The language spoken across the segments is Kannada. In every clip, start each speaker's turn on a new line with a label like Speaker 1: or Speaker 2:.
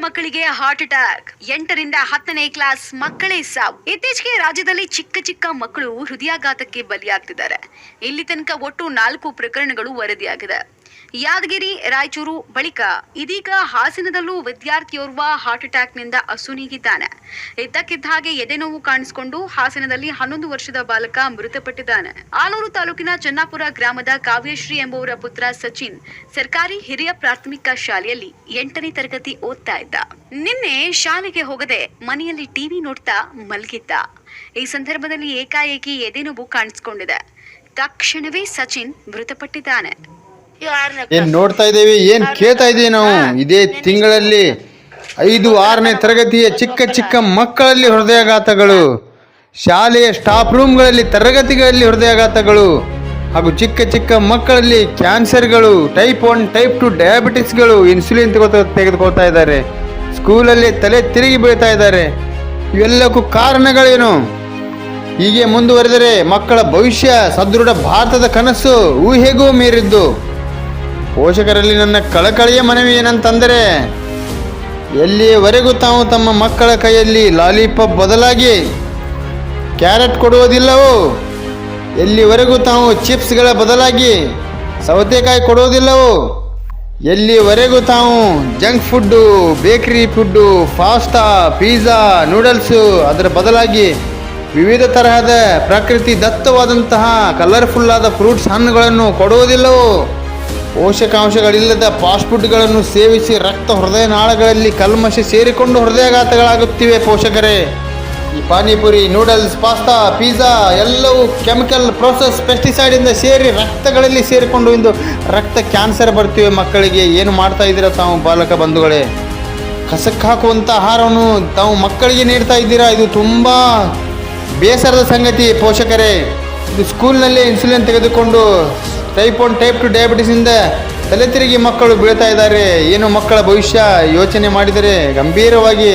Speaker 1: ಮಕ್ಕಳಿಗೆ ಹಾರ್ಟ್ ಅಟ್ಯಾಕ್ 8ರಿಂದ 10ನೇ ಕ್ಲಾಸ್ ಮಕ್ಕಳೇ ಸಾವು. ಇತ್ತೀಚೆಗೆ ರಾಜ್ಯದಲ್ಲಿ ಚಿಕ್ಕ ಚಿಕ್ಕ ಮಕ್ಕಳು ಹೃದಯಾಘಾತಕ್ಕೆ ಬಲಿಯಾಗ್ತಿದ್ದಾರೆ. ಇಲ್ಲಿ ತನಕ ಒಟ್ಟು 4 ಪ್ರಕರಣಗಳು ವರದಿಯಾಗಿದೆ. ಯಾದಗಿರಿ, ರಾಯಚೂರು ಬಳಿಕ ಇದೀಗ ಹಾಸನದಲ್ಲೂ ವಿದ್ಯಾರ್ಥಿಯೋರ್ವ ಹಾರ್ಟ್ ಅಟ್ಯಾಕ್ನಿಂದ ಅಸುನೀಗಿದ್ದಾನೆ. ಇದ್ದಕ್ಕಿದ್ದ ಹಾಗೆ ಎದೆನೋವು ಕಾಣಿಸಿಕೊಂಡು ಹಾಸನದಲ್ಲಿ 11 ವರ್ಷದ ಬಾಲಕ ಮೃತಪಟ್ಟಿದ್ದಾನೆ. ಆಲೂರು ತಾಲೂಕಿನ ಚನ್ನಾಪುರ ಗ್ರಾಮದ ಕಾವ್ಯಶ್ರೀ ಎಂಬುವರ ಪುತ್ರ ಸಚಿನ್ ಸರ್ಕಾರಿ ಹಿರಿಯ ಪ್ರಾಥಮಿಕ ಶಾಲೆಯಲ್ಲಿ 8ನೇ ತರಗತಿ ಓದ್ತಾ ಇದ್ದ. ನಿನ್ನೆ ಶಾಲೆಗೆ ಹೋಗದೆ ಮನೆಯಲ್ಲಿ ಟಿವಿ ನೋಡ್ತಾ ಮಲಗಿದ್ದ. ಈ ಸಂದರ್ಭದಲ್ಲಿ ಏಕಾಏಕಿ ಎದೆನೋವು ಕಾಣಿಸಿಕೊಂಡಿದೆ. ತಕ್ಷಣವೇ ಸಚಿನ್ ಮೃತಪಟ್ಟಿದ್ದಾನೆ.
Speaker 2: ಏನ್ ನೋಡ್ತಾ ಇದ್ದೇವೆ, ಏನ್ ಕೇಳ್ತಾ ಇದ್ದೀವಿ ನಾವು. ಇದೇ ತಿಂಗಳಲ್ಲಿ 5-6ನೇ ತರಗತಿಯ ಚಿಕ್ಕ ಚಿಕ್ಕ ಮಕ್ಕಳಲ್ಲಿ ಹೃದಯಾಘಾತಗಳು, ಶಾಲೆಯ ಸ್ಟಾಫ್ ರೂಮ್ಗಳಲ್ಲಿ ತರಗತಿಗಳಲ್ಲಿ ಹೃದಯಾಘಾತಗಳು ಹಾಗೂ ಚಿಕ್ಕ ಚಿಕ್ಕ ಮಕ್ಕಳಲ್ಲಿ ಕ್ಯಾನ್ಸರ್ಗಳು, ಟೈಪ್ 1 ಟೈಪ್ 2 ಡಯಾಬಿಟಿಸ್ಗಳು, ಇನ್ಸುಲಿನ್ ತೆಗೆದುಕೊಳ್ತಾ ಇದ್ದಾರೆ, ಸ್ಕೂಲಲ್ಲಿ ತಲೆ ತಿರುಗಿ ಬೀಳ್ತಾ ಇದ್ದಾರೆ. ಇವೆಲ್ಲಕ್ಕೂ ಕಾರಣಗಳೇನು? ಹೀಗೆ ಮುಂದುವರೆದರೆ ಮಕ್ಕಳ ಭವಿಷ್ಯ, ಸದೃಢ ಭಾರತದ ಕನಸು ಊಹೆಗೂ ಮೀರಿದ್ದು. ಪೋಷಕರಲ್ಲಿ ನನ್ನ ಕಳಕಳಿಯ ಮನವಿ ಏನಂತಂದರೆ, ಎಲ್ಲಿಯವರೆಗೂ ತಾವು ತಮ್ಮ ಮಕ್ಕಳ ಕೈಯಲ್ಲಿ ಲಾಲಿಪಾಪ್ ಬದಲಾಗಿ ಕ್ಯಾರೆಟ್ ಕೊಡುವುದಿಲ್ಲವೋ, ಎಲ್ಲಿವರೆಗೂ ತಾವು ಚಿಪ್ಸ್ಗಳ ಬದಲಾಗಿ ಸೌತೆಕಾಯಿ ಕೊಡುವುದಿಲ್ಲವೋ, ಎಲ್ಲಿವರೆಗೂ ತಾವು junk food, bakery food, pasta, pizza, noodles ಅದರ ಬದಲಾಗಿ ವಿವಿಧ ತರಹದ ಪ್ರಕೃತಿ ದತ್ತವಾದಂತಹ ಕಲರ್ಫುಲ್ ಆದ ಫ್ರೂಟ್ಸ್, ಹಣ್ಣುಗಳನ್ನು ಕೊಡುವುದಿಲ್ಲವೋ, ಪೋಷಕಾಂಶಗಳಿಲ್ಲದ ಫಾಸ್ಟ್ ಫುಡ್ಗಳನ್ನು ಸೇವಿಸಿ ರಕ್ತ ಹೃದಯ ನಾಳಗಳಲ್ಲಿ ಕಲ್ಮಶ ಸೇರಿಕೊಂಡು ಹೃದಯಾಘಾತಗಳಾಗುತ್ತಿವೆ. ಪೋಷಕರೇ, ಈ ಪಾನಿಪುರಿ, ನೂಡಲ್ಸ್, ಪಾಸ್ತಾ, ಪಿಜ್ಜಾ ಎಲ್ಲವೂ ಕೆಮಿಕಲ್ ಪ್ರೋಸೆಸ್, ಪೆಸ್ಟಿಸೈಡಿಂದ ಸೇರಿ ರಕ್ತಗಳಲ್ಲಿ ಸೇರಿಕೊಂಡು ಇಂದು ರಕ್ತ ಕ್ಯಾನ್ಸರ್ ಬರ್ತಿವೆ ಮಕ್ಕಳಿಗೆ. ಏನು ಮಾಡ್ತಾ ಇದ್ದೀರಾ ತಾವು ಬಾಲಕ ಬಂಧುಗಳೇ? ಕಸಕ್ಕೆ ಹಾಕುವಂಥ ಆಹಾರವನ್ನು ತಾವು ಮಕ್ಕಳಿಗೆ ನೀಡ್ತಾ ಇದ್ದೀರಾ. ಇದು ತುಂಬ ಬೇಸರದ ಸಂಗತಿ ಪೋಷಕರೇ. ಇದು ಸ್ಕೂಲ್ನಲ್ಲೇ ಇನ್ಸುಲಿನ್ ತೆಗೆದುಕೊಂಡು ಟೈಪ್ 1 ಟೈಪ್ 2 ಡಯಾಬಿಟಿಸಿಂದ ತಲೆ ತಿರುಗಿ ಮಕ್ಕಳು ಬೀಳ್ತಾ ಇದ್ದಾರೆ. ಏನು ಮಕ್ಕಳ ಭವಿಷ್ಯ ಯೋಚನೆ ಮಾಡಿದರೆ ಗಂಭೀರವಾಗಿ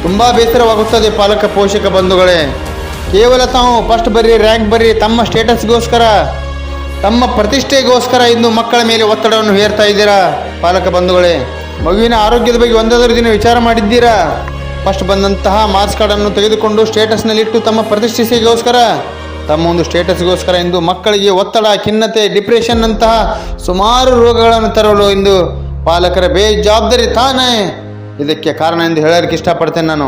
Speaker 2: ತುಂಬ ಬೇಸರವಾಗುತ್ತದೆ. ಪಾಲಕ ಪೋಷಕ ಬಂಧುಗಳೇ, ಕೇವಲ ತಾವು ಫಸ್ಟ್ ಬರ್ರಿ, ರ್ಯಾಂಕ್ ಬರ್ರಿ, ತಮ್ಮ ಸ್ಟೇಟಸ್ಗೋಸ್ಕರ, ತಮ್ಮ ಪ್ರತಿಷ್ಠೆಗೋಸ್ಕರ ಇಂದು ಮಕ್ಕಳ ಮೇಲೆ ಒತ್ತಡವನ್ನು ಹೇರ್ತಾ ಇದ್ದೀರಾ. ಪಾಲಕ ಬಂಧುಗಳೇ, ಮಗುವಿನ ಆರೋಗ್ಯದ ಬಗ್ಗೆ ಒಂದಾದರೂ ದಿನ ವಿಚಾರ ಮಾಡಿದ್ದೀರಾ? ಫಸ್ಟ್ ಬಂದಂತಹ ಮಾರ್ಕ್ಸ್ ಕಾರ್ಡನ್ನು ತೆಗೆದುಕೊಂಡು ಸ್ಟೇಟಸ್ನಲ್ಲಿಟ್ಟು ತಮ್ಮ ಪ್ರತಿಷ್ಠೆಗೋಸ್ಕರ, ತಮ್ಮ ಒಂದು ಸ್ಟೇಟಸ್ಗೋಸ್ಕರ ಇಂದು ಮಕ್ಕಳಿಗೆ ಒತ್ತಡ, ಖಿನ್ನತೆ, ಡಿಪ್ರೆಷನ್ ಅಂತಹ ಸುಮಾರು ರೋಗಗಳನ್ನು ತರಲು ಇಂದು ಪಾಲಕರ ಬೇಜವಾಬ್ದಾರಿ ತಾನೇ ಇದಕ್ಕೆ ಕಾರಣ ಎಂದು ಹೇಳೋದಕ್ಕೆ ಇಷ್ಟಪಡ್ತೇನೆ ನಾನು.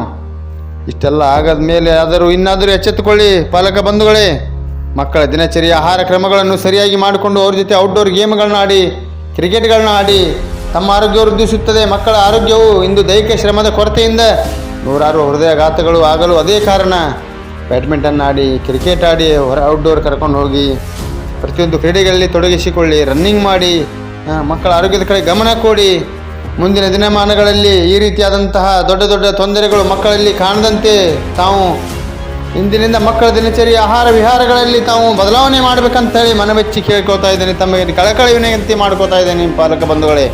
Speaker 2: ಇಷ್ಟೆಲ್ಲ ಆಗದ ಮೇಲೆ ಆದರೂ ಇನ್ನಾದರೂ ಎಚ್ಚೆತ್ತುಕೊಳ್ಳಿ ಪಾಲಕ ಬಂಧುಗಳೇ. ಮಕ್ಕಳ ದಿನಚರಿಯ ಆಹಾರ ಕ್ರಮಗಳನ್ನು ಸರಿಯಾಗಿ ಮಾಡಿಕೊಂಡು ಅವ್ರ ಜೊತೆ ಔಟ್ಡೋರ್ ಗೇಮ್ಗಳನ್ನ ಆಡಿ, ಕ್ರಿಕೆಟ್ಗಳನ್ನ ಆಡಿ ತಮ್ಮ ಆರೋಗ್ಯ ವೃದ್ಧಿಸುತ್ತದೆ. ಮಕ್ಕಳ ಆರೋಗ್ಯವು ಇಂದು ದೈಹಿಕ ಶ್ರಮದ ಕೊರತೆಯಿಂದ ನೂರಾರು ಹೃದಯಾಘಾತಗಳು ಆಗಲು ಅದೇ ಕಾರಣ. ಬ್ಯಾಡ್ಮಿಂಟನ್ ಆಡಿ, ಕ್ರಿಕೆಟ್ ಆಡಿ, ಔಟ್ಡೋರ್ ಕರ್ಕೊಂಡು ಹೋಗಿ ಪ್ರತಿಯೊಂದು ಕ್ರೀಡೆಗಳಲ್ಲಿ ತೊಡಗಿಸಿಕೊಳ್ಳಿ, ರನ್ನಿಂಗ್ ಮಾಡಿ, ಮಕ್ಕಳ ಆರೋಗ್ಯದ ಕಡೆ ಗಮನ ಕೊಡಿ. ಮುಂದಿನ ದಿನಮಾನಗಳಲ್ಲಿ ಈ ರೀತಿಯಾದಂತಹ ದೊಡ್ಡ ದೊಡ್ಡ ತೊಂದರೆಗಳು ಮಕ್ಕಳಲ್ಲಿ ಕಾಣದಂತೆ ತಾವು ಇಂದಿನಿಂದ ಮಕ್ಕಳ ದಿನಚರಿ ಆಹಾರ ವಿಹಾರಗಳಲ್ಲಿ ತಾವು ಬದಲಾವಣೆ ಮಾಡಬೇಕಂತ ಹೇಳಿ ಮನವೆಚ್ಚಿ ಕೇಳ್ಕೊತಾ ಇದ್ದೇನೆ. ತಮಗೆ ಕಳಕಳಿ ವಿನಂತಿ ಮಾಡ್ಕೋತಾ ಇದ್ದೇನೆ ಪಾಲಕ ಬಂಧುಗಳೇ.